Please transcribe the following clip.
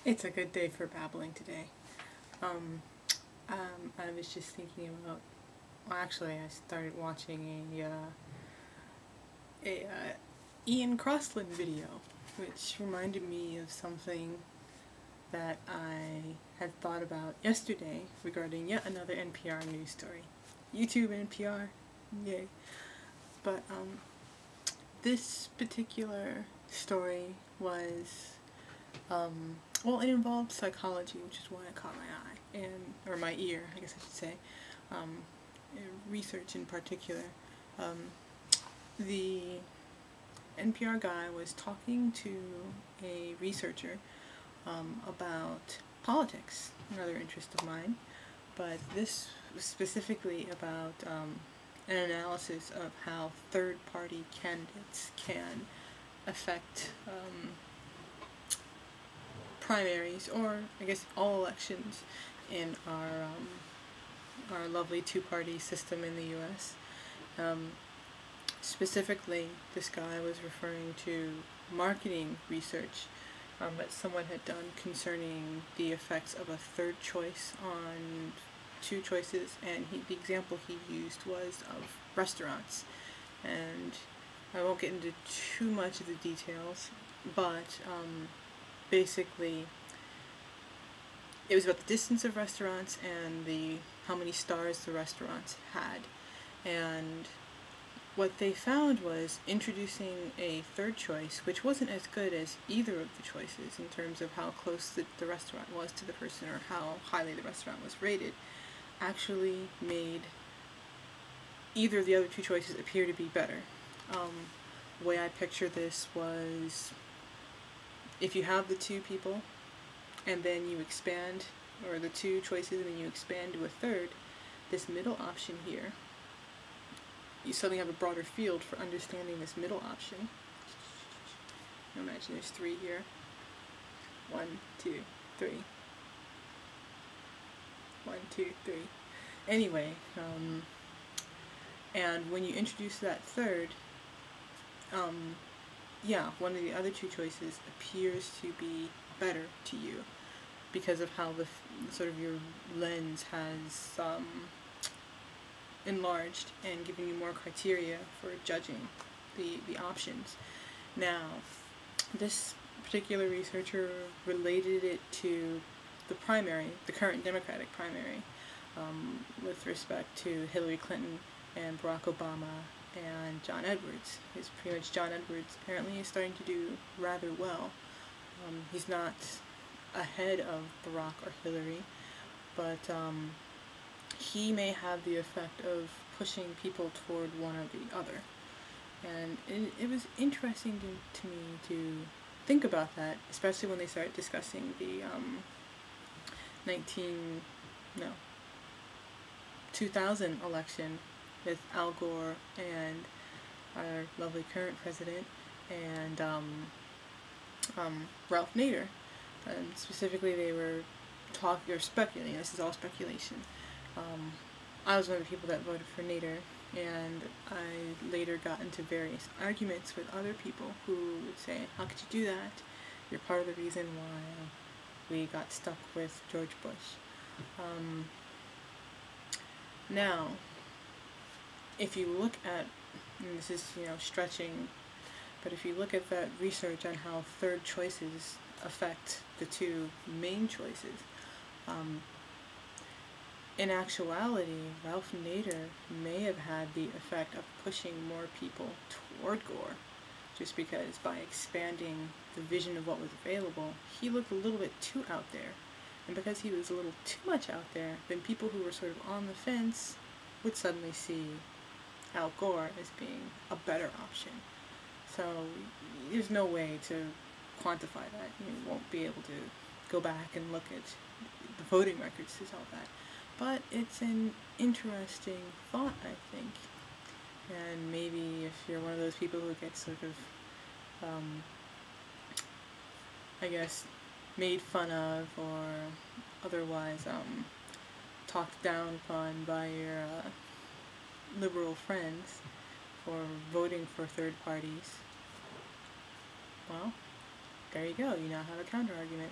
It's a good day for babbling today. I was just thinking about. Well, actually, I started watching a Ian Crossland video, which reminded me of something that I had thought about yesterday regarding yet another NPR news story. YouTube NPR, yay! But this particular story was well, it involved psychology, which is why it caught my eye, or my ear, I guess I should say. Um, Research in particular. The NPR guy was talking to a researcher about politics, another interest of mine, but this was specifically about an analysis of how third-party candidates can affect primaries, or I guess all elections in our lovely two-party system in the U.S. Specifically, this guy was referring to marketing research that someone had done concerning the effects of a third choice on two choices, and the example he used was of restaurants. And I won't get into too much of the details, but basically it was about the distance of restaurants and how many stars the restaurants had. And what they found was introducing a third choice, which wasn't as good as either of the choices in terms of how close the restaurant was to the person or how highly the restaurant was rated, actually made either of the other two choices appear to be better. The way I picture this was, if you have the two people and then you expand, or the two choices and then you expand to a third, this middle option here, you suddenly have a broader field for understanding this middle option. Imagine there's three here. 1, 2, 3. 1, 2, 3. Anyway, and when you introduce that third, yeah, one of the other two choices appears to be better to you because of how the sort of your lens has enlarged and given you more criteria for judging the options. Now, this particular researcher related it to the primary, the current Democratic primary, with respect to Hillary Clinton and Barack Obama and John Edwards. It's pretty much John Edwards apparently is starting to do rather well. He's not ahead of Barack or Hillary, but he may have the effect of pushing people toward one or the other. And it was interesting to me to think about that, especially when they started discussing the 2000 election with Al Gore and our lovely current president and Ralph Nader. And specifically, they were speculating. This is all speculation. I was one of the people that voted for Nader, and I later got into various arguments with other people who would say, "How could you do that? You're part of the reason why we got stuck with George Bush." Now, if you look at, and this is, stretching, but if you look at that research on how third choices affect the two main choices, in actuality, Ralph Nader may have had the effect of pushing more people toward Gore, just because by expanding the vision of what was available, he looked a little bit too out there. And because he was a little too much out there, then people who were sort of on the fence would suddenly see Al Gore as being a better option. So there's no way to quantify that. You won't be able to go back and look at the voting records to tell that. But it's an interesting thought, I think. And maybe if you're one of those people who gets sort of, I guess, made fun of or otherwise talked down upon by your liberal friends for voting for third parties, well, there you go. You now have a counter-argument.